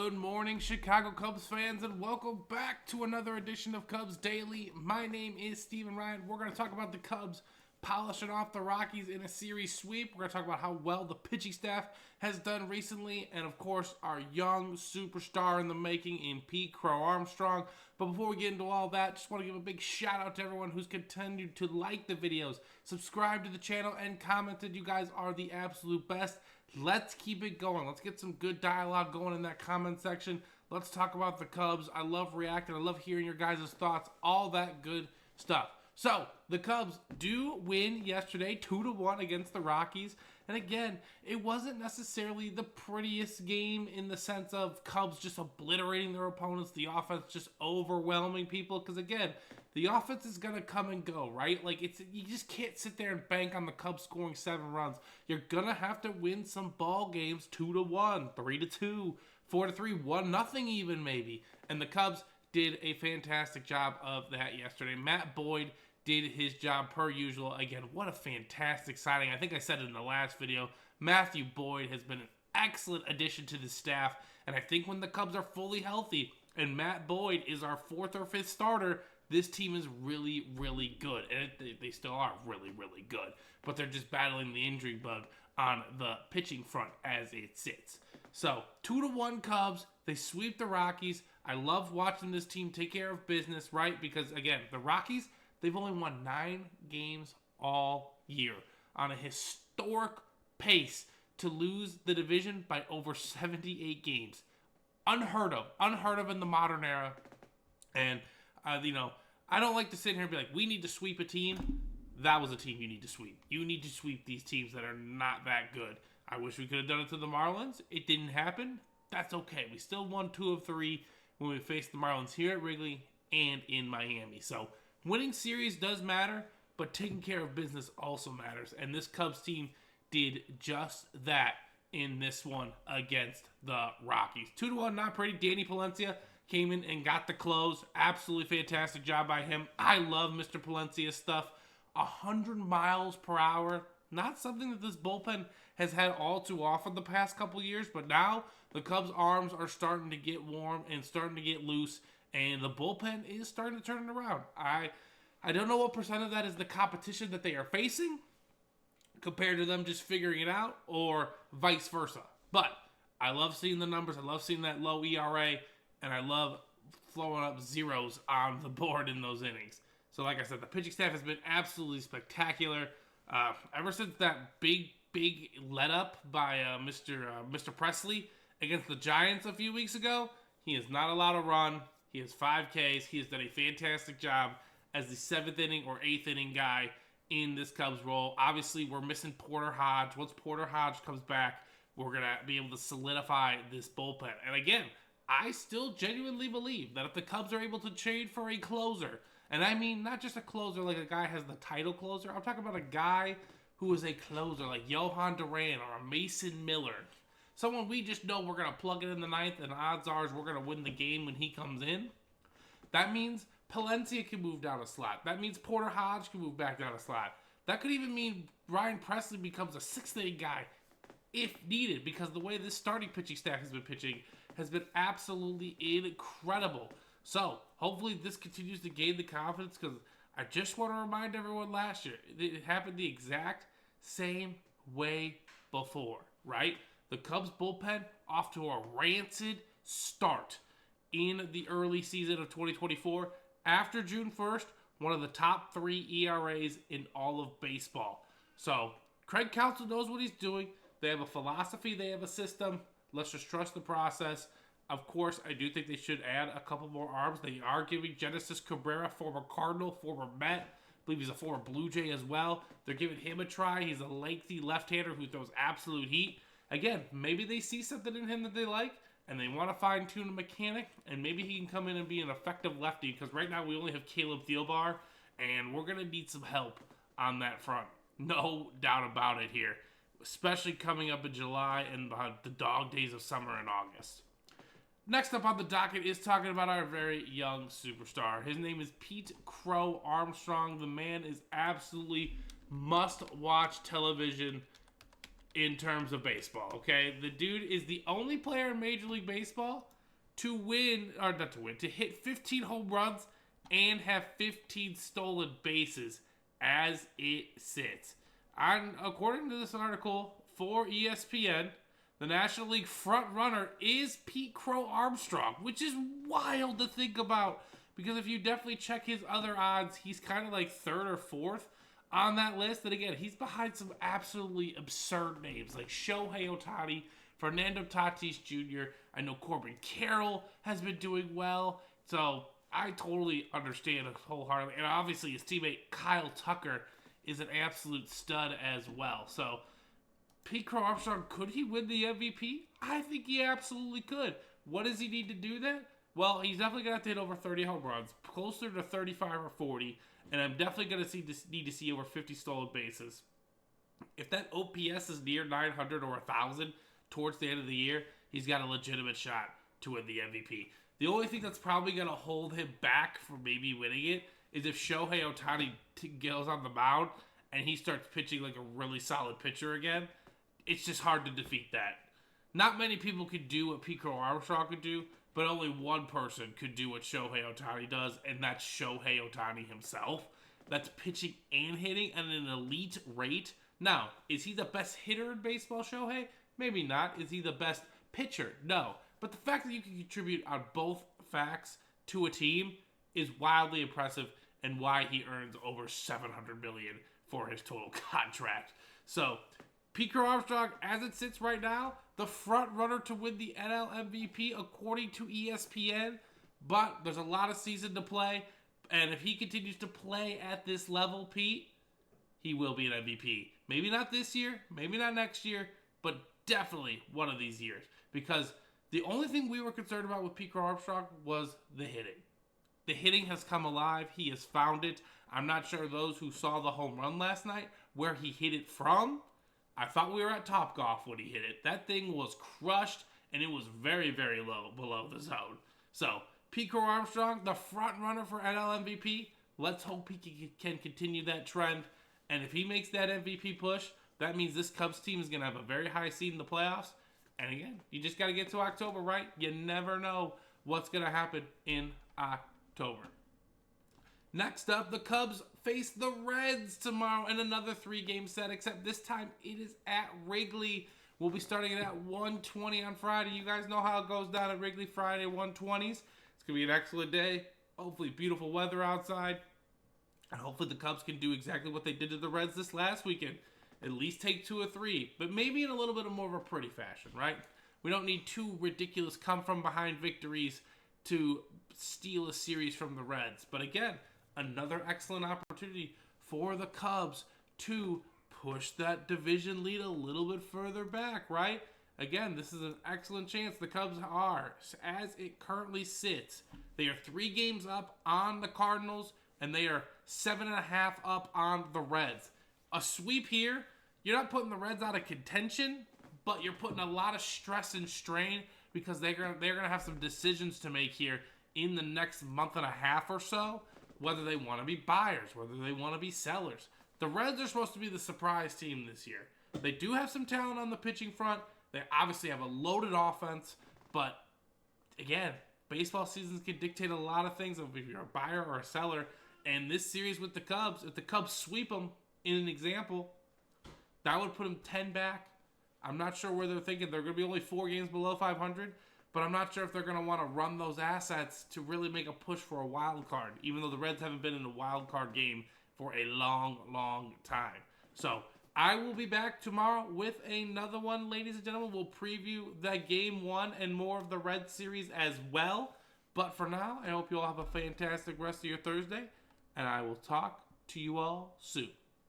Good morning, Chicago Cubs fans, and welcome back to another edition of Cubs Daily. My name is Steven Ryan. We're going to talk about the Cubs polishing off the Rockies in a series sweep. We're going to talk about how well the pitching staff has done recently, and of course, our young superstar in the making in Crow-Armstrong. But before we get into all that, just want to give a big shout out to everyone who's continued to like the videos, subscribe to the channel, and commented. You guys are the absolute best. Let's keep it going. Let's get some good dialogue going in that comment section. Let's talk about the Cubs. I love reacting. I love hearing your guys' thoughts. All that good stuff. So, the Cubs do win yesterday, 2-1 against the Rockies. And again, it wasn't necessarily the prettiest game in the sense of Cubs just obliterating their opponents, the offense just overwhelming people. Because again, the offense is going to come and go, right? Like, you just can't sit there and bank on the Cubs scoring 7 runs. You're going to have to win some ball games 2-1, 3-2, 4-3, 1-0 even maybe. And the Cubs did a fantastic job of that yesterday. Matt Boyd did his job per usual. Again, what a fantastic signing. I think I said it in the last video. Matthew Boyd has been an excellent addition to the staff. And I think when the Cubs are fully healthy and Matt Boyd is our 4th or 5th starter, this team is really, really good. And they still are really, really good. But they're just battling the injury bug on the pitching front as it sits. So, 2-1 Cubs. They sweep the Rockies. I love watching this team take care of business, right? Because, again, the Rockies, they've only won 9 games all year on a historic pace to lose the division by over 78 games. Unheard of in the modern era. And, I don't like to sit here and be like, we need to sweep a team. That was a team you need to sweep. You need to sweep these teams that are not that good. I wish we could have done it to the Marlins. It didn't happen. That's okay. We still won 2 of 3 when we faced the Marlins here at Wrigley and in Miami. So, winning series does matter, but taking care of business also matters. And this Cubs team did just that in this one against the Rockies. 2-1, not pretty. Danny Palencia came in and got the close. Absolutely fantastic job by him. I love Mr. Palencia's stuff. 100 miles per hour. Not something that this bullpen has had all too often the past couple years, but now the Cubs' arms are starting to get warm and starting to get loose, and the bullpen is starting to turn it around. I don't know what percent of that is the competition that they are facing compared to them just figuring it out, or vice versa. But I love seeing the numbers. I love seeing that low ERA, and I love throwing up zeros on the board in those innings. So like I said, the pitching staff has been absolutely spectacular. Ever since that big let up by Mr. Presley against the Giants a few weeks ago, he is not allowed to run. He has 5 Ks. He has done a fantastic job as the 7th inning or 8th inning guy in this Cubs role. Obviously, we're missing Porter Hodge. Once Porter Hodge comes back, we're going to be able to solidify this bullpen. And again, I still genuinely believe that if the Cubs are able to trade for a closer, and I mean not just a closer like a guy has the title closer, I'm talking about a guy who is a closer like Johan Duran or a Mason Miller. Someone we just know we're going to plug it in the 9th, and odds are we're going to win the game when he comes in. That means Palencia can move down a slot. That means Porter Hodge can move back down a slot. That could even mean Ryan Presley becomes a 6th inning guy if needed, because the way this starting pitching staff has been pitching has been absolutely incredible. So, hopefully this continues to gain the confidence, because I just want to remind everyone last year, it happened the exact same way before, right? The Cubs bullpen off to a rancid start in the early season of 2024. After June 1st, one of the top 3 ERAs in all of baseball. So, Craig Counsell knows what he's doing. They have a philosophy. They have a system. Let's just trust the process. Of course, I do think they should add a couple more arms. They are giving Genesis Cabrera, former Cardinal, former Met, I believe he's a former Blue Jay as well. They're giving him a try. He's a lengthy left-hander who throws absolute heat. Again, maybe they see something in him that they like, and they want to fine-tune a mechanic, and maybe he can come in and be an effective lefty, because right now we only have Caleb Thielbar, and we're going to need some help on that front. No doubt about it here, especially coming up in July and the dog days of summer and August. Next up on the docket is talking about our very young superstar. His name is Pete Crow-Armstrong. The man is absolutely must-watch television in terms of baseball, okay? The dude is the only player in Major League Baseball to hit 15 home runs and have 15 stolen bases as it sits. According to this article for ESPN, the National League front runner is Pete Crow-Armstrong, which is wild to think about because if you definitely check his other odds, he's kind of like third or fourth on that list. And again, he's behind some absolutely absurd names like Shohei Ohtani, Fernando Tatis Jr. I know Corbin Carroll has been doing well. So I totally understand it wholeheartedly. And obviously his teammate Kyle Tucker is an absolute stud as well. So Pete Crow-Armstrong, could he win the MVP? I think he absolutely could. What does he need to do then? Well, he's definitely going to have to hit over 30 home runs, closer to 35 or 40, and I'm definitely going to need to see over 50 stolen bases. If that OPS is near 900 or 1,000 towards the end of the year, he's got a legitimate shot to win the MVP. The only thing that's probably going to hold him back from maybe winning it is if Shohei Ohtani goes on the mound and he starts pitching like a really solid pitcher again. It's just hard to defeat that. Not many people could do what Pete Crow-Armstrong could do, but only one person could do what Shohei Ohtani does, and that's Shohei Ohtani himself. That's pitching and hitting at an elite rate. Now, is he the best hitter in baseball, Shohei? Maybe not. Is he the best pitcher? No. But the fact that you can contribute on both facts to a team is wildly impressive, and why he earns over $700 million for his total contract. So, Pete Crow-Armstrong, as it sits right now, the front runner to win the NL MVP according to ESPN. But there's a lot of season to play, and if he continues to play at this level, Pete, he will be an MVP. Maybe not this year, maybe not next year, but definitely one of these years. Because the only thing we were concerned about with Pete Crow-Armstrong was the hitting. The hitting has come alive. He has found it. I'm not sure those who saw the home run last night, where he hit it from. I thought we were at Topgolf when he hit it. That thing was crushed, and it was very, very low below the zone. So, Pete Crow-Armstrong, the front runner for NL MVP. Let's hope he can continue that trend. And if he makes that MVP push, that means this Cubs team is going to have a very high seed in the playoffs. And again, you just got to get to October, right? You never know what's going to happen in October. Next up, the Cubs face the Reds tomorrow in another 3-game set, except this time it is at Wrigley. We'll be starting it at 1:20 on Friday. You guys know how it goes down at Wrigley Friday, 1:20s. It's going to be an excellent day. Hopefully beautiful weather outside. And hopefully the Cubs can do exactly what they did to the Reds this last weekend. At least take 2 or 3, but maybe in a little bit more of a pretty fashion, right? We don't need 2 ridiculous come-from-behind victories to steal a series from the Reds. But again, another excellent opportunity for the Cubs to push that division lead a little bit further back, right? Again, this is an excellent chance. The Cubs are, as it currently sits, they are 3 games up on the Cardinals, and they are 7.5 up on the Reds. A sweep here, you're not putting the Reds out of contention, but you're putting a lot of stress and strain because they're gonna have some decisions to make here in the next month and a half or so, whether they want to be buyers, whether they want to be sellers. The Reds are supposed to be the surprise team this year. They do have some talent on the pitching front. They obviously have a loaded offense, but again, baseball seasons can dictate a lot of things if you're a buyer or a seller. And this series with the Cubs, if the Cubs sweep them, in an example, that would put them 10 back. I'm not sure where they're thinking. They're going to be only 4 games below 500, but I'm not sure if they're going to want to run those assets to really make a push for a wild card, even though the Reds haven't been in a wild card game for a long, long time. So I will be back tomorrow with another one, ladies and gentlemen. We'll preview the Game 1 and more of the Red Series as well. But for now, I hope you all have a fantastic rest of your Thursday, and I will talk to you all soon.